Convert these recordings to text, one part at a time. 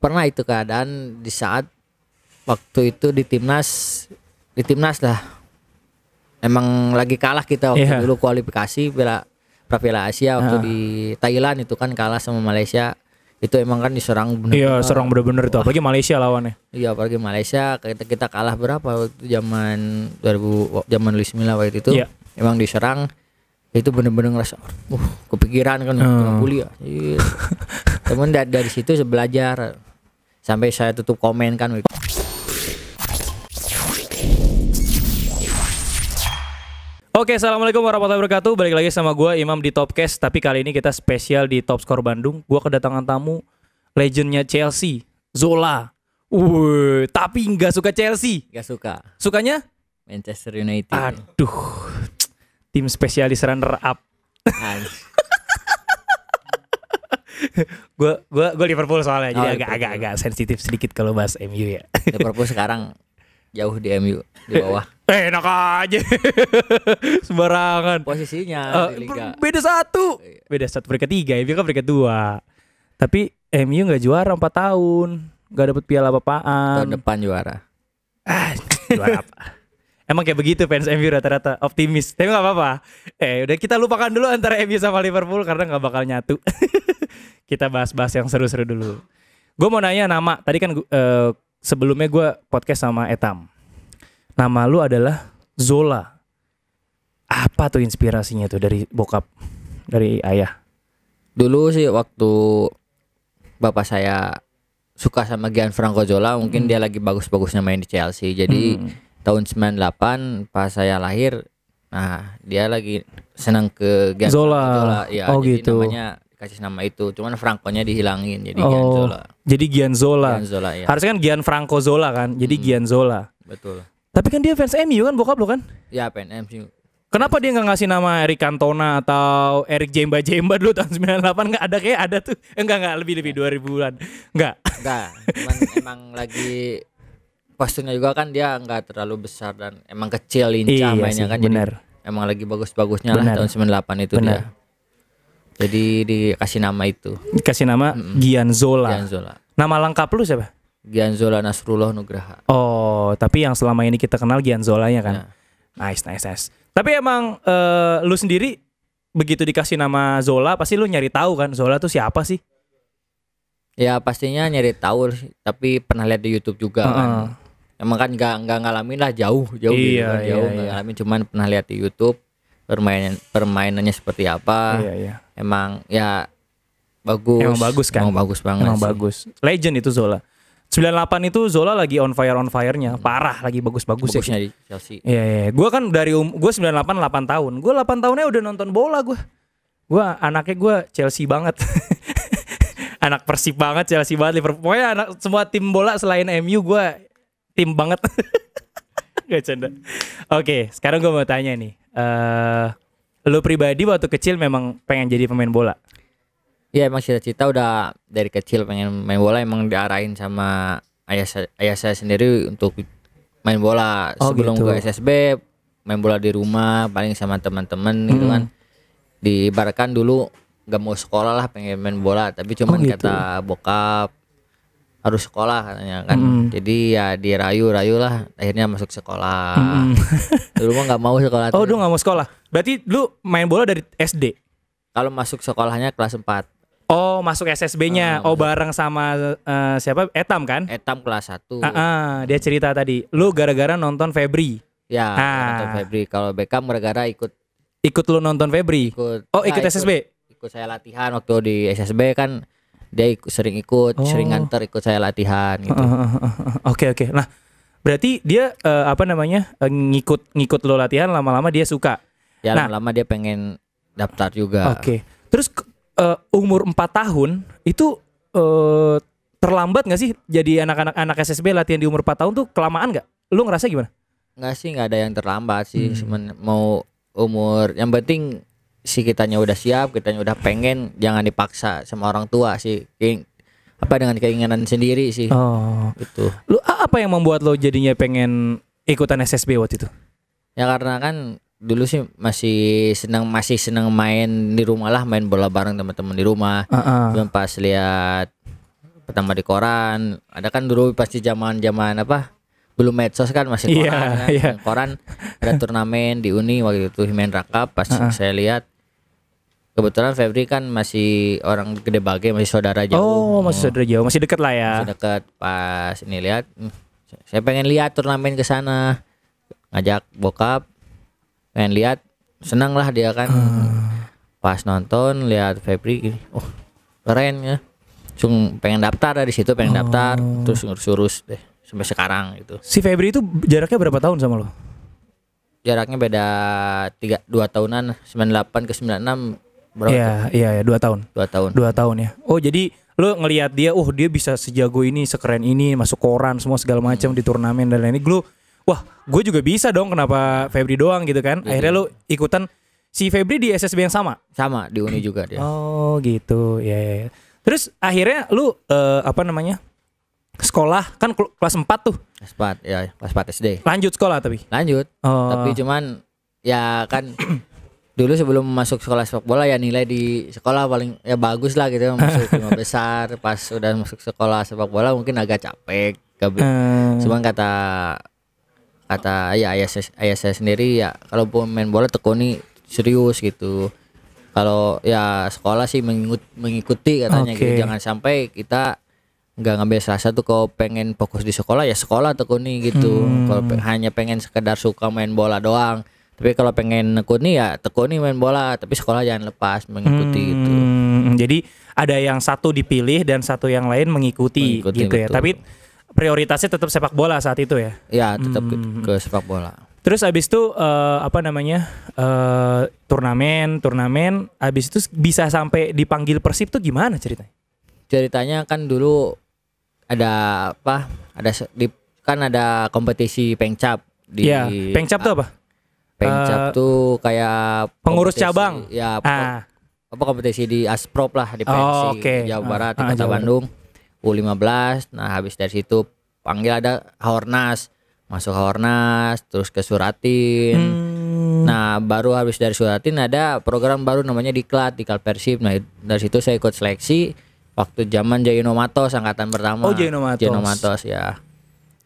pernah itu keadaan di saat waktu itu di timnas lah. Emang lagi kalah kita waktu dulu kualifikasi Piala Asia waktu di Thailand itu kan kalah sama Malaysia. Itu emang kan diserang bener-bener. Iya, serang bener-bener tuh. Apalagi Malaysia lawannya. Iya, apalagi Malaysia kita kalah berapa waktu zaman 2000 zaman Luis Milla waktu itu. Iya. Emang diserang itu bener-bener ngerasa kepikiran kan kuliah. Iya. Temen dari situ saya belajar sampai saya tutup komen kan. Oke, assalamualaikum warahmatullahi wabarakatuh. Balik lagi sama gue Imam di Topcast. Tapi kali ini kita spesial di Top Score Bandung. Gue kedatangan tamu legendnya Chelsea, Zola. Tapi nggak suka Chelsea. Nggak suka. Sukanya Manchester United. Aduh, tim spesialis runner up. Gue Liverpool soalnya, jadi agak sensitif sedikit kalau bahas MU ya. Liverpool sekarang jauh di MU di bawah. Enak aja. Sembarangan. Posisinya di liga. Beda satu peringkat 3, MU kan peringkat 2. Tapi MU nggak juara 4 tahun, nggak dapet piala apa-apaan. Tahun depan juara. Juara apa? Emang kayak begitu fans MU rata-rata optimis. Tapi nggak apa-apa. Udah kita lupakan dulu antara MU sama Liverpool karena nggak bakal nyatu. Kita bahas-bahas yang seru-seru dulu. Gue mau nanya nama. Tadi kan sebelumnya gue podcast sama Etam. Nama lu adalah Zola. Apa tuh inspirasinya tuh dari bokap, dari ayah? Dulu sih waktu bapak saya suka sama Gianfranco Zola, mungkin dia lagi bagus-bagusnya main di Chelsea. Jadi tahun 98 pas saya lahir, nah dia lagi senang ke Gianfranco Zola. Ya, jadi gitu. Namanya dikasih nama itu. Cuman Franco-nya dihilangin jadi Gian Zola. Jadi Gian Zola. Ya. Harusnya kan Gianfranco Zola kan. Jadi Gian Zola. Betul. Tapi kan dia fans MU kan bokap lo kan? Ya fans MU. Kenapa dia nggak ngasih nama Eric Cantona atau Eric Jemba dulu tahun 98? Nggak ada, kayak ada tuh. Enggak lebih 2000-an. Enggak. Cuman emang lagi posturnya juga kan dia nggak terlalu besar dan emang kecil lincah mainnya kan. Bener. Jadi emang lagi bagus-bagusnya lah tahun 98 itu dia. Jadi dikasih nama itu. Dikasih nama Gian Zola. Gian Zola. Nama lengkap lu siapa? Gian Zola Nasrullah Nugraha. Oh, tapi yang selama ini kita kenal Gian Zolanya kan. Ya. Nice. Tapi emang lu sendiri begitu dikasih nama Zola pasti lu nyari tahu kan Zola tuh siapa sih? Ya pastinya nyari tahu, tapi pernah lihat di YouTube juga kan. Emang kan nggak ngalamin lah jauh iya, jauh nggak ngalamin, cuman pernah lihat di YouTube permainannya seperti apa. Iya. Emang ya bagus. Emang bagus kan? Emang bagus banget. Emang bagus. Legend itu Zola. 98 itu Zola lagi on fire-nya. Parah, lagi bagus-bagusnya di Chelsea. Iya. Gue kan gue 98 8 tahun. Gue 8 tahunnya udah nonton bola gue. Anaknya gue Chelsea banget. Anak Persib banget, Chelsea banget, Liverpool. Pokoknya semua tim bola selain MU gue tim banget. Gak canda. Oke, sekarang gue mau tanya nih. Lu pribadi waktu kecil memang pengen jadi pemain bola? Iya, emang cita-cita udah dari kecil pengen main bola, emang diarahin sama ayah saya sendiri untuk main bola. Sebelum gitu. ke SSB main bola di rumah paling sama teman-teman gitu kan. Diibaratkan dulu gak mau sekolah lah, pengen main bola, tapi cuman kata bokap harus sekolah katanya kan. Jadi ya dirayu lah, akhirnya masuk sekolah. Dulu mah gak mau sekolah. Dulu gak mau sekolah. Berarti lu main bola dari SD? Kalau masuk sekolahnya kelas 4. Oh, masuk SSB-nya. Bareng sama siapa? Etam kan? Etam kelas 1. Dia cerita tadi. Lu gara-gara nonton Febri. Ya, nonton Febri. Kalau Beckham gara-gara ikut lu nonton Febri? Ikut SSB? Ikut saya latihan waktu di SSB kan. Dia sering nganter ikut saya latihan gitu. Oke. Nah, berarti dia ngikut lu latihan, lama-lama dia suka. Ya, lama-lama dia pengen daftar juga. Oke. Terus umur 4 tahun itu terlambat gak sih jadi anak SSB latihan di umur 4 tahun tuh kelamaan gak? Lu ngerasa gimana? Nggak sih, nggak ada yang terlambat sih. Cuman mau umur, yang penting si kitanya udah siap, kitanya udah pengen, jangan dipaksa sama orang tua sih. Dengan keinginan sendiri sih. Gitu. Lu apa yang membuat lo jadinya pengen ikutan SSB waktu itu? Ya karena kan dulu sih masih senang main di rumah lah, main bola bareng teman-teman di rumah. Cuman pas lihat pertama di koran. Ada kan dulu pasti zaman-zaman apa? Belum medsos kan, masih koran kan. Koran ada turnamen di Uni waktu itu Himendra Cup pas saya lihat. Kebetulan Febri kan masih orang Gede Bage, masih saudara jauh. Oh, masih saudara jauh, masih dekat lah ya. Masih dekat. Pas ini lihat, saya pengen lihat turnamen ke sana. Ngajak bokap, pengen lihat, senang lah dia kan. Pas nonton lihat Febri, oh keren ya. Langsung pengen daftar dari situ, pengen daftar, terus ngurus-urus deh sampai sekarang gitu. Si Febri itu jaraknya berapa tahun sama lo? Jaraknya beda 2 tahunan, 98 ke 96. Berapa? Iya, 2 tahun. 2 tahun. 2 tahun ya. Oh, jadi lo ngelihat dia, dia bisa sejago ini, sekeren ini, masuk koran semua segala macam di turnamen dan lain-lain. Lo, wah, gue juga bisa dong, kenapa Febri doang gitu kan? Akhirnya lo ikutan. Si Febri di SSB yang sama? Sama, di Uni juga dia. Oh, gitu. Ya. Terus akhirnya lu sekolah kan kelas 4 tuh. Kelas 4 ya, kelas 4 SD. Lanjut sekolah tapi. Lanjut. Tapi cuman ya kan dulu sebelum masuk sekolah sepak bola ya nilai di sekolah paling ya bagus lah gitu, masuk 5 besar. Pas udah masuk sekolah sepak bola mungkin agak capek. Cuman kata ya ayah saya sendiri ya, kalau main bola tekuni serius gitu. Kalau ya sekolah sih mengikuti katanya gitu. Jangan sampai kita nggak ngambil salah satu. Kalau pengen fokus di sekolah ya sekolah tekuni gitu. Kalau hanya pengen sekedar suka main bola doang, tapi kalau pengen nekuni ya tekuni main bola, tapi sekolah jangan lepas mengikuti gitu. Jadi ada yang satu dipilih dan satu yang lain mengikuti gitu betul. Ya. Tapi prioritasnya tetap sepak bola saat itu ya. Ya tetap ke sepak bola. Terus abis itu turnamen abis itu bisa sampai dipanggil Persib tuh gimana ceritanya? Ceritanya kan dulu ada kan ada kompetisi pengcap di. Ya, pengcap tuh apa? Pengcap tuh kayak pengurus cabang. Ya, kompetisi di Asprop lah di PSI Jawa Barat di Kota Bandung U15. Nah, habis dari situ panggil ada Haornas. Masuk Haornas, terus ke Suratin. Nah, baru habis dari Suratin ada program baru namanya Diklat Persib. Nah, dari situ saya ikut seleksi waktu zaman Jaino Matos angkatan pertama. Oh, Jaino Matos ya.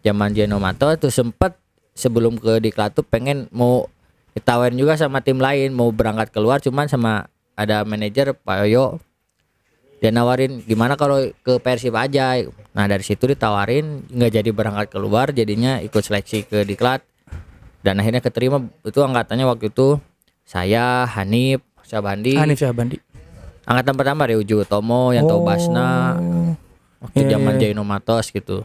Zaman Jaino Matos tuh sempet sebelum ke Diklat tuh pengen mau ditawarin juga sama tim lain, mau berangkat keluar, cuman sama ada manajer Pak Yoyo. Dia nawarin gimana kalau ke Persib aja. Nah dari situ ditawarin, nggak jadi berangkat keluar, jadinya ikut seleksi ke Diklat. Dan akhirnya keterima. Itu angkatannya waktu itu saya, Hanif Syahbandi. Angkatan pertama Reuju Tomo, Yanto Basna. Waktu zaman Jaino Matos gitu.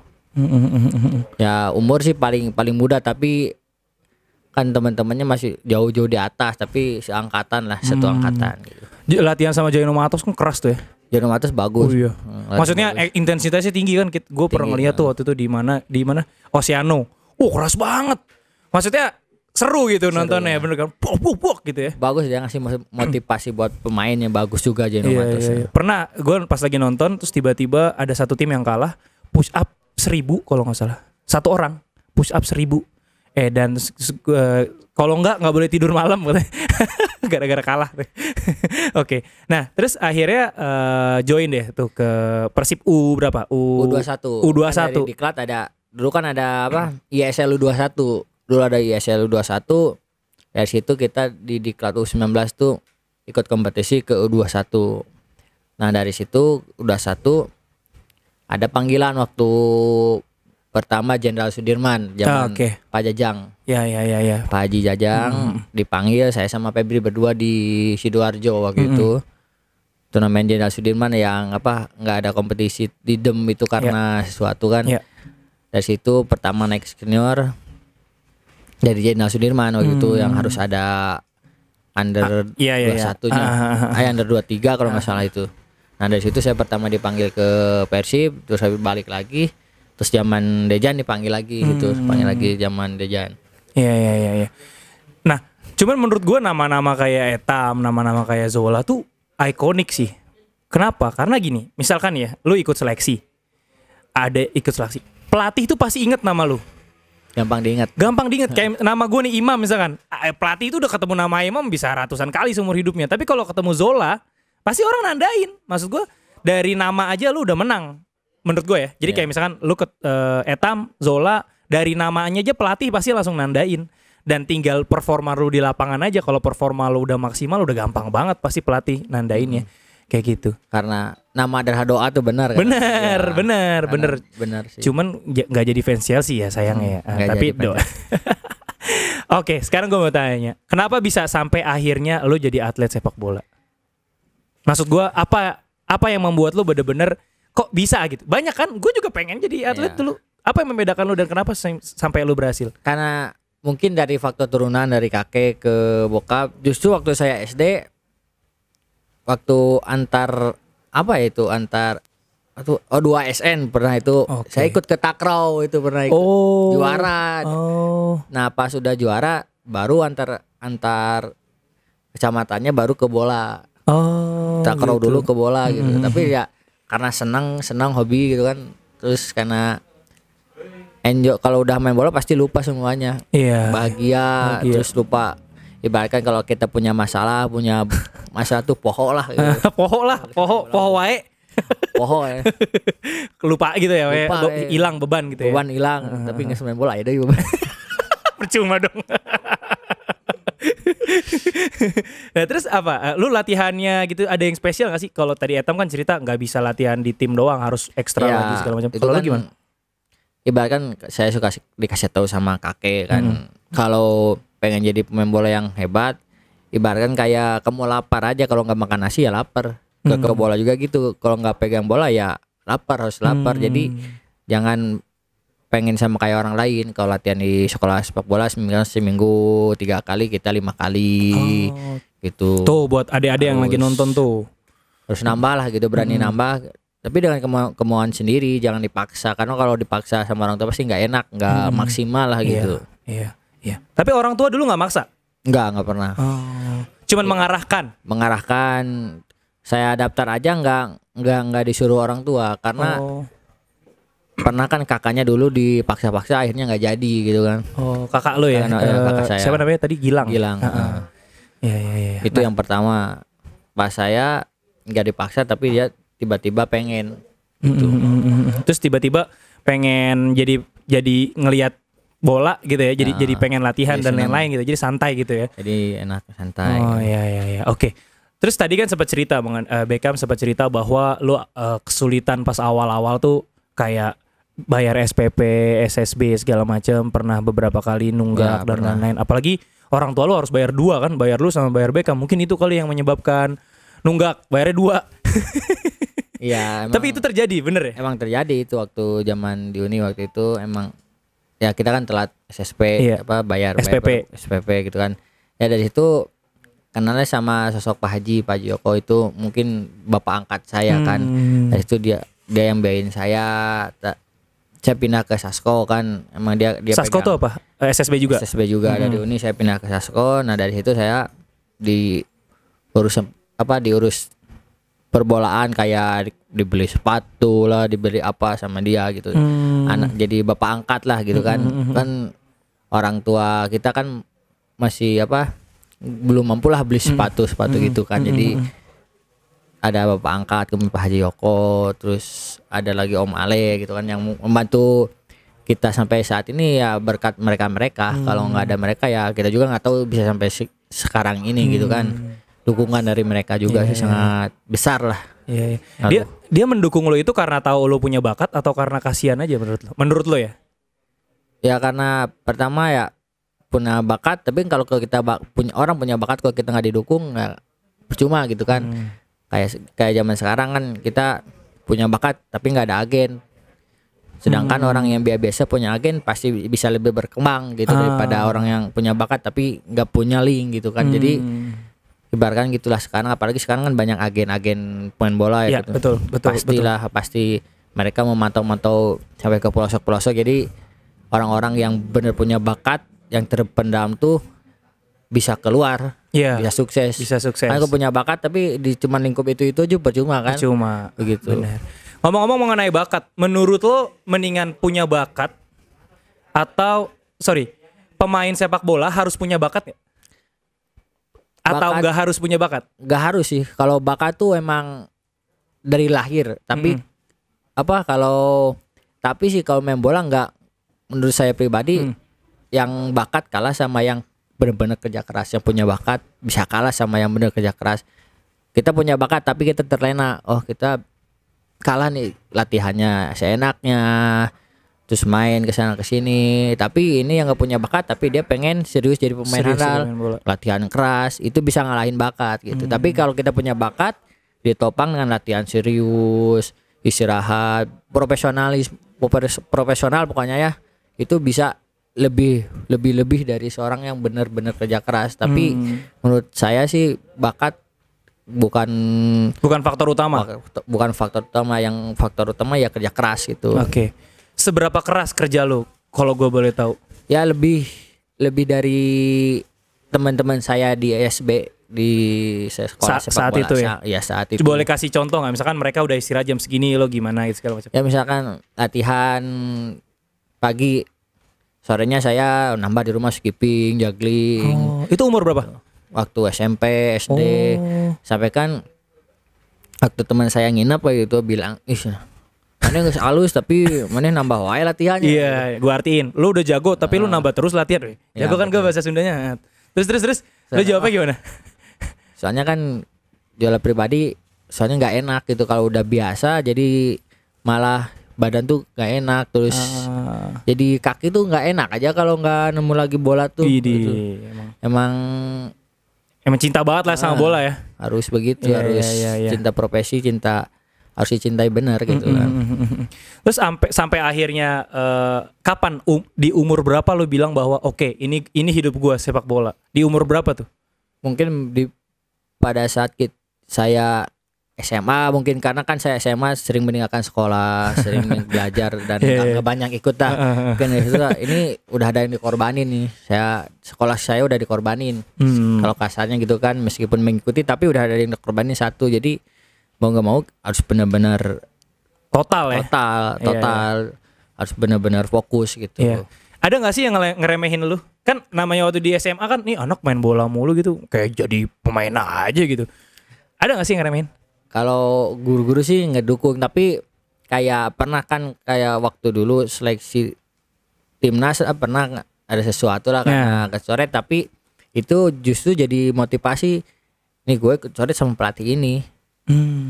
Ya umur sih paling muda, tapi kan teman-temannya masih jauh-jauh di atas, tapi seangkatan lah, satu angkatan gitu. Latihan sama Jaino Matos kan keras tuh ya. Jaino Matos bagus. Oh iya. Maksudnya bagus. Intensitasnya tinggi kan. Gue pernah ngeliat tuh waktu itu di mana Oceano. Keras banget. Maksudnya seru gitu nontonnya, bener kan? Puk gitu ya. Bagus, dia ngasih motivasi buat pemainnya, bagus juga Jaino Matos. Iya. Pernah gue pas lagi nonton terus tiba-tiba ada satu tim yang kalah, push up 1000 kalau nggak salah. Satu orang push up 1000. Dan kalau nggak boleh tidur malam gara-gara kalah. Oke. Nah, terus akhirnya join deh tuh ke Persib berapa? U21. U21. Kan dari Diklat dulu kan ada ISL U21. Dulu ada ISL U21. Dari situ kita di Diklat U19 tuh ikut kompetisi ke U21. Nah, dari situ U21 ada panggilan waktu pertama Jenderal Sudirman zaman Pak Jajang. Ya. Pak Haji Jajang dipanggil, saya sama Febri berdua di Sidoarjo waktu itu. Turnamen Jenderal Sudirman yang nggak ada kompetisi di DEM itu karena sesuatu kan. Dari situ pertama naik senior dari Jenderal Sudirman waktu itu yang harus ada under 21-nya. Under 23 kalau nggak salah itu. Nah, dari situ saya pertama dipanggil ke Persib, terus saya balik lagi. Terus zaman Dejan dipanggil lagi gitu, panggil lagi zaman Dejan. Iya. Nah, cuman menurut gue nama-nama kayak Etam, nama-nama kayak Zola tuh ikonik sih. Kenapa? Karena gini, misalkan ya, lu ikut seleksi, pelatih tuh pasti inget nama lu. Gampang diingat. Kayak nama gue nih Imam misalkan, pelatih itu udah ketemu nama Imam bisa ratusan kali seumur hidupnya. Tapi kalau ketemu Zola, pasti orang nandain. Maksud gue dari nama aja lu udah menang. menurut gue ya. Jadi kayak misalkan lu ke Etam, Zola, dari namanya aja pelatih pasti langsung nandain. Dan tinggal performa lu di lapangan aja. Kalau performa lu udah maksimal, udah gampang banget pasti pelatih nandainnya. Kayak gitu. Karena nama adalah doa tuh benar kan? Benar sih. Cuman nggak jadi fans Chelsea ya sayangnya. Tapi doa. Oke, sekarang gue mau tanya, kenapa bisa sampai akhirnya lu jadi atlet sepak bola? Maksud gue apa yang membuat lu bener-bener kok bisa gitu? Banyak kan? Gue juga pengen jadi atlet dulu. Apa yang membedakan lu dan kenapa sampai lu berhasil? Karena mungkin dari faktor turunan dari kakek ke bokap. Justru waktu saya SD, waktu antar 2 SN pernah itu, saya ikut ke takraw itu pernah ikut juara. Nah pas sudah juara baru antar kecamatannya baru ke bola. Takraw gitu. Dulu ke bola gitu. Tapi ya karena senang hobi gitu kan. Terus karena enjoy, kalau udah main bola pasti lupa semuanya. Bahagia. Terus lupa. Ibaratkan kalau kita punya masalah tuh poho lah gitu. poho wae. Poho ya. Lupa gitu ya, hilang beban gitu ya. Beban hilang, tapi nggak main bola ya deh beban. Percuma dong. Nah terus apa? Lu latihannya gitu ada yang spesial gak sih? Kalau tadi Etam kan cerita nggak bisa latihan di tim doang, harus ekstra lagi segala macam. Kalau lu gimana? Ibaratkan saya suka dikasih tahu sama kakek kan, kalau pengen jadi pemain bola yang hebat, ibaratkan kayak kamu lapar aja, kalau nggak makan nasi ya lapar. Ke bola juga gitu, kalau nggak pegang bola ya harus lapar. Jadi jangan pengen sama kayak orang lain. Kalau latihan di sekolah sepak bola seminggu 3 kali, kita 5 kali gitu. Tuh buat adik-adik yang lagi nonton tuh harus nambah lah gitu, berani nambah. Tapi dengan kemauan sendiri, jangan dipaksa. Karena kalau dipaksa sama orang tua pasti nggak enak, nggak maksimal lah gitu. Iya. Tapi orang tua dulu nggak maksa? Nggak pernah. Cuman mengarahkan. Saya daftar aja nggak disuruh orang tua, karena pernah kan kakaknya dulu dipaksa-paksa akhirnya nggak jadi gitu kan. Kakak lo ya? Kakak saya. Siapa namanya tadi? Gilang. Iya. Itu yang pertama. Pas saya nggak dipaksa tapi dia tiba-tiba pengen gitu. Terus tiba-tiba pengen jadi ngelihat bola gitu ya, jadi pengen latihan dan lain-lain gitu, jadi santai gitu ya. Jadi enak santai. Iya. Oke. Terus tadi kan sempat cerita Beckham sempat cerita bahwa lu kesulitan pas awal-awal tuh kayak bayar SPP, SSB segala macam, pernah beberapa kali nunggak dan lain-lain. Apalagi orang tua lu harus bayar 2 kan, bayar lu sama bayar Beckham. Mungkin itu kali yang menyebabkan nunggak, bayarnya 2. Iya. Tapi itu terjadi bener ya? Emang terjadi itu waktu zaman di uni waktu itu, emang ya kita kan telat SSP bayar SPP gitu kan. Ya dari situ kenalnya sama sosok Pak Haji Joko, itu mungkin bapak angkat saya kan. Dari situ dia yang biayain saya. Saya pindah ke Sasko kan. Emang dia Sasko tuh apa? SSB juga. SSB juga. Dari uni saya pindah ke Sasko. Nah dari situ saya diurus perbolaan, kayak dibeli sepatu lah, dibeli apa sama dia gitu. Anak jadi bapak angkat lah gitu kan. Kan orang tua kita kan masih belum mampu lah beli sepatu gitu kan. Jadi ada bapak angkat, kemudian Pak Haji Yoko, terus ada lagi Om Ale gitu kan yang membantu kita sampai saat ini ya, berkat mereka. Kalau nggak ada mereka ya kita juga nggak tahu bisa sampai sekarang ini gitu kan. Dukungan dari mereka juga sih sangat besar lah. Dia mendukung lo itu karena tahu lo punya bakat atau karena kasihan aja menurut lo ya? Ya karena pertama ya punya bakat, tapi kalau kita punya bakat, kalau kita nggak didukung ya percuma gitu kan. Kayak zaman sekarang kan kita punya bakat tapi nggak ada agen, sedangkan orang yang biasa punya agen pasti bisa lebih berkembang gitu daripada orang yang punya bakat tapi nggak punya link gitu kan. Jadi ibaratkan gitulah sekarang, apalagi sekarang kan banyak agen-agen pemain bola ya gitu. Betul. Pasti mereka memantau sampai ke pelosok-pelosok. Jadi orang-orang yang benar punya bakat yang terpendam tuh bisa keluar, bisa sukses. Aku punya bakat tapi di cuma lingkup itu aja percuma kan? Percuma. Begitu. Benar. Ngomong-ngomong mengenai bakat, menurut lo mendingan punya bakat atau pemain sepak bola harus punya bakat nggak? Atau nggak harus punya bakat? Nggak harus sih. Kalau bakat tuh emang dari lahir, tapi tapi sih kalau main bola nggak, menurut saya pribadi yang bakat kalah sama yang benar-benar kerja keras. Yang punya bakat bisa kalah sama yang benar kerja keras. Kita punya bakat tapi kita terlena, kita kalah nih latihannya seenaknya, terus main kesana kesini. Tapi ini yang nggak punya bakat tapi dia pengen serius jadi pemain handal, latihan keras, itu bisa ngalahin bakat gitu. Tapi kalau kita punya bakat ditopang dengan latihan serius, istirahat, profesional pokoknya ya, itu bisa lebih dari seorang yang benar-benar kerja keras. Tapi menurut saya sih bakat bukan faktor utama. Bukan faktor utama, yang faktor utama ya kerja keras gitu. Oke. Seberapa keras kerja lu kalau gue boleh tahu? Ya lebih dari teman-teman saya di SB, di sekolah sepak saat bola. itu ya? Ya saat itu. Boleh kasih contoh nggak? Misalkan mereka udah istirahat jam segini, lo gimana gitu segala macam. Ya misalkan latihan pagi, sorenya saya nambah di rumah skipping, juggling. Itu umur berapa? Waktu SMP, SD. Sampai kan waktu teman saya nginep gitu bilang, mana nggak halus tapi mana nambah wae latihannya. Iya, gua artiin. Lu udah jago tapi lu nambah terus latihan. Jago kan gue bahasa Sundanya. Terus. Lu jawabnya gimana? Soalnya kan jualan pribadi, soalnya nggak enak gitu kalau udah biasa, jadi malah badan tuh nggak enak, terus jadi kaki tuh nggak enak aja kalau nggak nemu lagi bola tuh. Gitu. Emang cinta banget lah sama bola ya. Harus begitu, harus cinta profesi, harus dicintai benar gitu kan. Terus sampai akhirnya kapan di umur berapa lu bilang bahwa oke, ini hidup gua sepak bola? Di umur berapa tuh? Mungkin pada saat saya SMA, mungkin karena kan saya SMA sering meninggalkan sekolah, sering belajar dan nggak banyak ikut dah. Mungkin ini udah ada yang dikorbanin nih. Sekolah saya udah dikorbanin. Kalau kasarnya gitu kan, meskipun mengikuti tapi udah ada yang dikorbanin satu. Jadi mau nggak mau harus benar-benar total harus benar-benar fokus gitu. Ada nggak sih yang ngeremehin lu? Kan namanya waktu di SMA kan nih anak main bola mulu gitu, kayak jadi pemain aja gitu. Ada nggak sih yang ngeremehin? Kalau guru-guru sih ngedukung, tapi kayak pernah kan kayak waktu dulu seleksi timnas pernah ada sesuatu lah karena kecoret, tapi itu justru jadi motivasi, nih gue kecoret sama pelatih ini.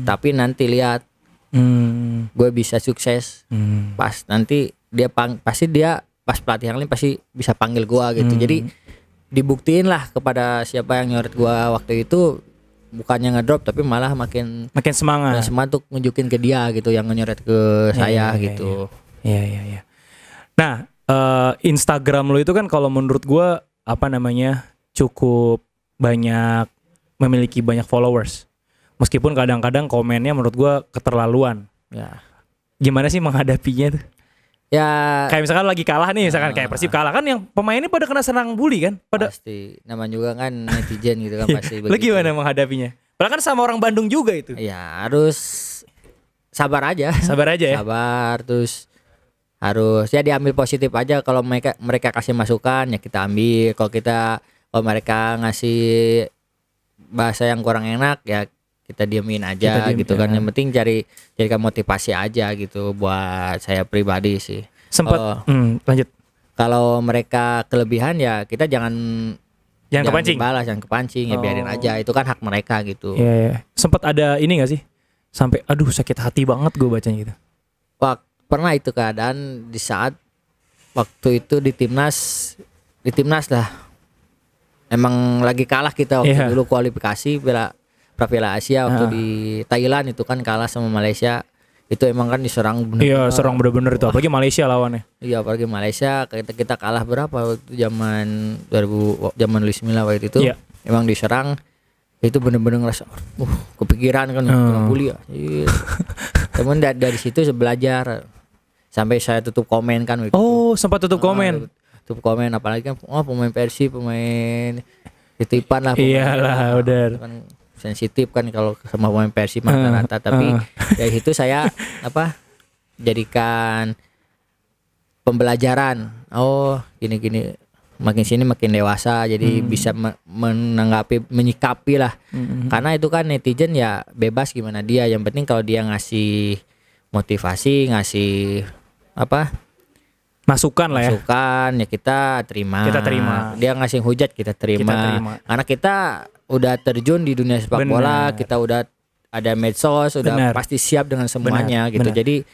Tapi nanti lihat gue bisa sukses pas nanti pasti dia pas pelatih yang lain pasti bisa panggil gue gitu. Jadi dibuktiin lah kepada siapa yang nyoret gue waktu itu, bukannya ngedrop tapi malah makin semangat untuk nunjukin ke dia gitu yang nyoret ke saya gitu. Iya. Nah, Instagram lo itu kan kalau menurut gue cukup banyak, memiliki banyak followers. Meskipun kadang-kadang komennya menurut gue keterlaluan. Ya. Gimana sih menghadapinya tuh? Ya. Kayak misalkan lagi kalah nih, misalkan kayak Persib kalah kan, yang pemainnya pada kena serang bully kan? Pasti. Namanya juga kan netizen gitu kan pasti begitu. Lu gimana menghadapinya? Padahal kan sama orang Bandung juga itu. Ya harus sabar aja. Sabar aja ya. Sabar, terus harus ya diambil positif aja. Kalau mereka kasih masukan ya kita ambil. Kalau mereka ngasih bahasa yang kurang enak ya kita diemin aja gitu kan. Yang penting jadikan motivasi aja gitu buat saya pribadi sih. Lanjut. Kalau mereka kelebihan ya kita jangan kepancing. Balas, jangan kepancing, ya biarin aja. Itu kan hak mereka gitu. Iya. Sempat ada ini gak sih? Sampai aduh sakit hati banget gue bacanya gitu. Pernah itu keadaan di saat waktu itu di timnas lah. Emang lagi kalah kita waktu dulu kualifikasi Piala Asia waktu di Thailand itu kan kalah sama Malaysia. Itu emang kan diserang bener. Iya, serang bener-bener itu. Apalagi Malaysia lawannya. Iya, apalagi Malaysia. Kita kalah berapa waktu zaman Luis Milla waktu itu. Iya. Emang diserang. Itu bener-bener ngerasa kepikiran kan bully ya. Iya. Temen dari situ saya belajar. Sampai saya tutup komen kan waktu itu. Sempat tutup komen. Tutup komen, apalagi kan pemain Persib, pemain titipan lah. Iyalah, udah. Kan sensitif kan kalau sama pemain Persib rata-rata, tapi dari situ saya jadikan pembelajaran. Gini makin sini makin dewasa, jadi bisa menyikapi lah. Karena itu kan netizen ya bebas gimana dia, yang penting kalau dia ngasih motivasi, ngasih apa? Masukan lah ya. Masukan ya kita terima. Kita terima. Dia ngasih hujat kita terima. Kita terima. Karena kita udah terjun di dunia sepak bola, kita udah ada medsos, udah pasti siap dengan semuanya gitu. Jadi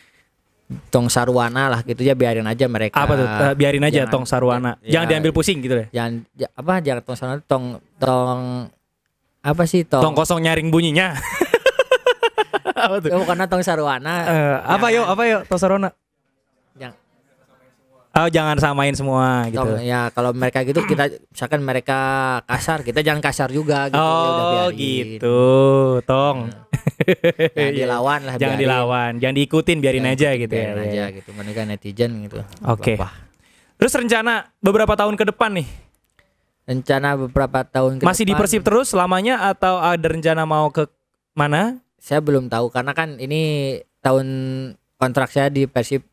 tong sarwana lah gitu ya, biarin aja mereka. Apa tuh? Biarin aja tong sarwana. Jangan diambil pusing gitu deh. Jangan tong sarwana, tong apa sih tong? Tong kosong nyaring bunyinya. Apa tuh? Bukan tong sarwana. Apa yuk tong sarwana? Jangan samain semua gitu. Ya kalau mereka gitu, kita misalkan mereka kasar, kita jangan kasar juga gitu. Oh gitu, tong. Jangan dilawan lah. Jangan dilawan, jangan diikutin, biarin aja gitu ya. Biarin aja gitu, mereka netizen gitu. Oke. Terus rencana beberapa tahun ke depan nih? Rencana beberapa tahun ke masih depan. Di Persib terus selamanya atau ada rencana mau ke mana? Saya belum tahu karena kan ini tahun kontrak saya di Persib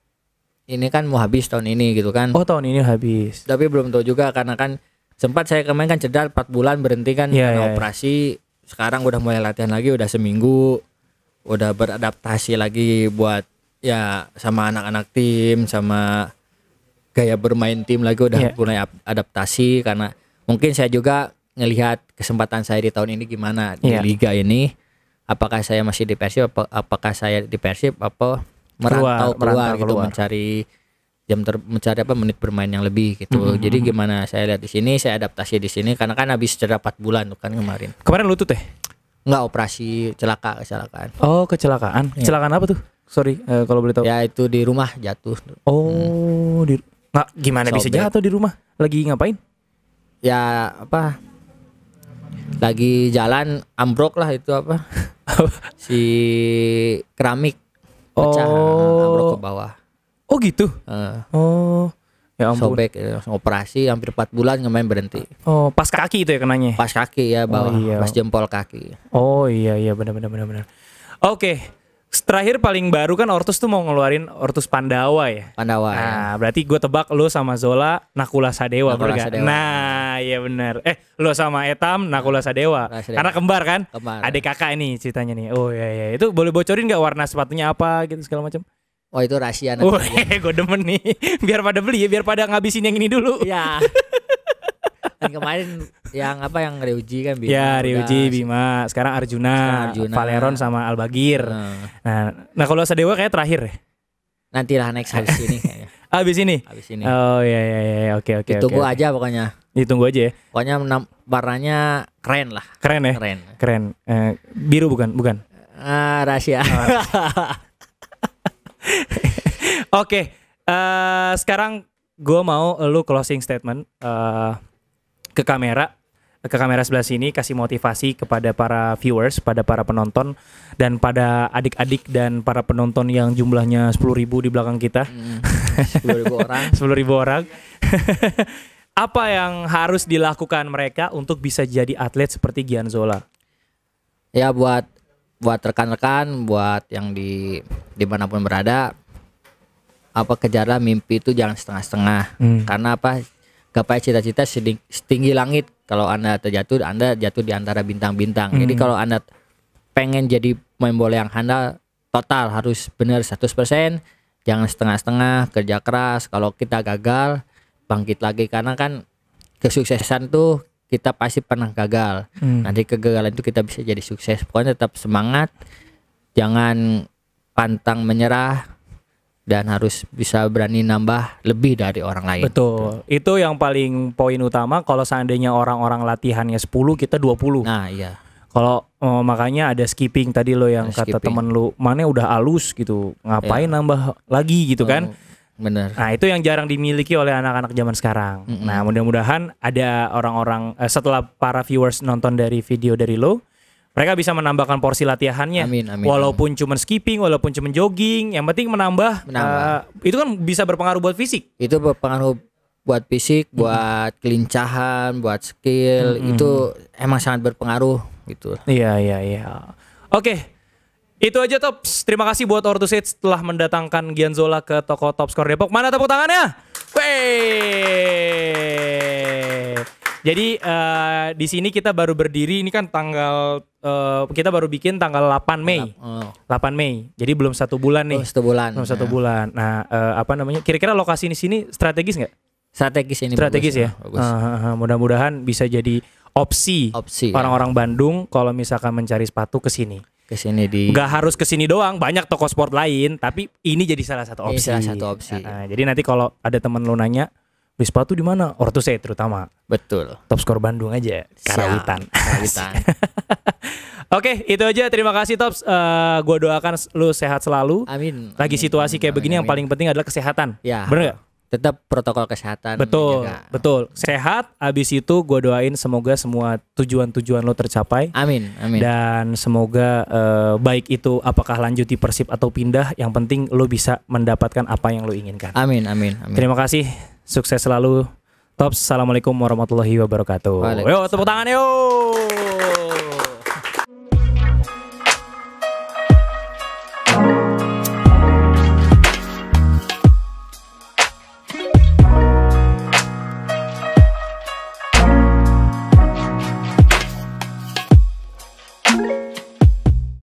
ini kan mau habis tahun ini gitu kan. Oh, tahun ini habis. Tapi belum tahu juga karena kan sempat saya kemarin kan cedera 4 bulan berhenti kan karena operasi. Sekarang udah mulai latihan lagi, udah seminggu. Udah beradaptasi lagi buat ya sama anak-anak tim, sama gaya bermain tim lagi udah mulai adaptasi. Karena mungkin saya juga ngelihat kesempatan saya di tahun ini gimana di liga ini. Apakah saya masih di Persib, apakah saya di Persib apa merantau keluar gitu, mencari menit bermain yang lebih gitu. Jadi gimana saya lihat di sini, saya adaptasi di sini karena kan habis cedera 4 bulan tuh kan kemarin. Kemarin lutut Enggak, operasi kecelakaan. Oh, kecelakaan. Kecelakaan apa tuh? Sorry kalau boleh tahu. Ya itu di rumah jatuh. Oh, gimana bisa jatuh di rumah? Lagi ngapain? Ya apa? Lagi jalan ambrok lah itu apa? Si keramik pecah, ambrok ke bawah. Oh gitu. Oh, ya ampun. Sobek, langsung operasi hampir 4 bulan kemarin berhenti. Oh, pas kaki itu ya kenanya? Pas kaki ya, bawah, pas jempol kaki. Oh iya benar. Oke. Terakhir paling baru kan Ortus tuh mau ngeluarin Ortus Pandawa ya. Pandawa. Nah, berarti gue tebak lo sama Zola Nakula Sadewa, Sadewa. Nah, iya benar. Lo sama Etam Nakula Sadewa. Karena kembar kan? Kembar. Adik kakak ini ceritanya nih. Oh iya. Itu boleh bocorin nggak warna sepatunya apa gitu segala macam? Oh itu rahasia nanti. Gue demen nih. Biar pada beli ya, biar pada ngabisin yang ini dulu. Iya. Dan kemarin yang Ryuji kan Bima. Ya Ryuji, Bima. Sekarang Arjuna, Valeron sama Albagir. Nah kalau Sadewa kayak terakhir ya? Nantilah next habis ini kayaknya. Habis ini? Habis ini. Oh iya. Oke. Ditunggu aja pokoknya. Ditunggu aja ya? Pokoknya warnanya keren lah. Keren ya? Keren. Biru bukan? Rahasia. Oke. Sekarang gue mau lu closing statement ke kamera sebelah sini, kasih motivasi kepada para viewers, pada para penonton dan pada adik-adik dan para penonton yang jumlahnya 10.000 di belakang kita. 10.000 orang. 10.000 orang. Apa yang harus dilakukan mereka untuk bisa jadi atlet seperti Gian Zola? Ya buat rekan-rekan, buat yang dimanapun berada, kejarlah mimpi itu jangan setengah-setengah. Karena gapai cita-cita setinggi langit. Kalau Anda terjatuh, Anda jatuh di antara bintang-bintang. Jadi kalau Anda pengen jadi pemain bola yang handal, total harus benar 100%. Jangan setengah-setengah, kerja keras. Kalau kita gagal, bangkit lagi. Karena kan kesuksesan tuh kita pasti pernah gagal. Nanti kegagalan itu kita bisa jadi sukses. Pokoknya tetap semangat, jangan pantang menyerah, dan harus bisa berani nambah lebih dari orang lain. Betul. Itu yang paling poin utama. Kalau seandainya orang-orang latihannya 10, kita 20. Nah iya. Kalau makanya ada skipping tadi lo yang kata temen lu, mana udah halus gitu, ngapain nambah lagi gitu kan? Bener. Nah itu yang jarang dimiliki oleh anak-anak zaman sekarang. Nah mudah-mudahan ada orang-orang setelah para viewers nonton dari video dari lo, mereka bisa menambahkan porsi latihannya. Amin. Walaupun cuma skipping, walaupun cuma jogging, yang penting menambah. Itu kan bisa berpengaruh buat fisik. Itu berpengaruh buat fisik, buat kelincahan, buat skill. Itu emang sangat berpengaruh gitu. Iya. Oke. Itu aja Tops. Terima kasih buat Ortus Hits telah mendatangkan Gian Zola ke toko Top Score Depok. Mana tepuk tangannya? Wey. Jadi di sini kita baru berdiri ini kan tanggal kita baru bikin tanggal 8 Mei. 8 Mei. Jadi belum 1 bulan nih. Belum 1 bulan. Nah, apa namanya? Kira-kira lokasi di sini strategis nggak? Strategis ini. Strategis bagus, ya. Bagus. Mudah-mudahan bisa jadi opsi orang-orang Bandung kalau misalkan mencari sepatu ke sini. Kesini Nggak harus ke sini doang, banyak toko sport lain, tapi ini jadi salah satu opsi. Salah satu opsi. Jadi nanti kalau ada teman lu nanya, beli sepatu di mana? Ortose terutama. Betul. Top skor Bandung aja, Karawitan. Oke, itu aja. Terima kasih Tops. Gue doakan lu sehat selalu. Amin. Lagi situasi kayak begini yang paling penting adalah kesehatan. Ya. Bener gak? Tetap protokol kesehatan. Betul, dijaga. betul. Sehat. Abis itu gue doain semoga semua tujuan-tujuan lo tercapai. Amin, amin. Dan semoga baik itu apakah lanjut di Persib atau pindah, yang penting lo bisa mendapatkan apa yang lo inginkan. Amin, amin, amin. Terima kasih. Sukses selalu. Tops. Assalamualaikum warahmatullahi wabarakatuh. Yo, tepuk tangan yo.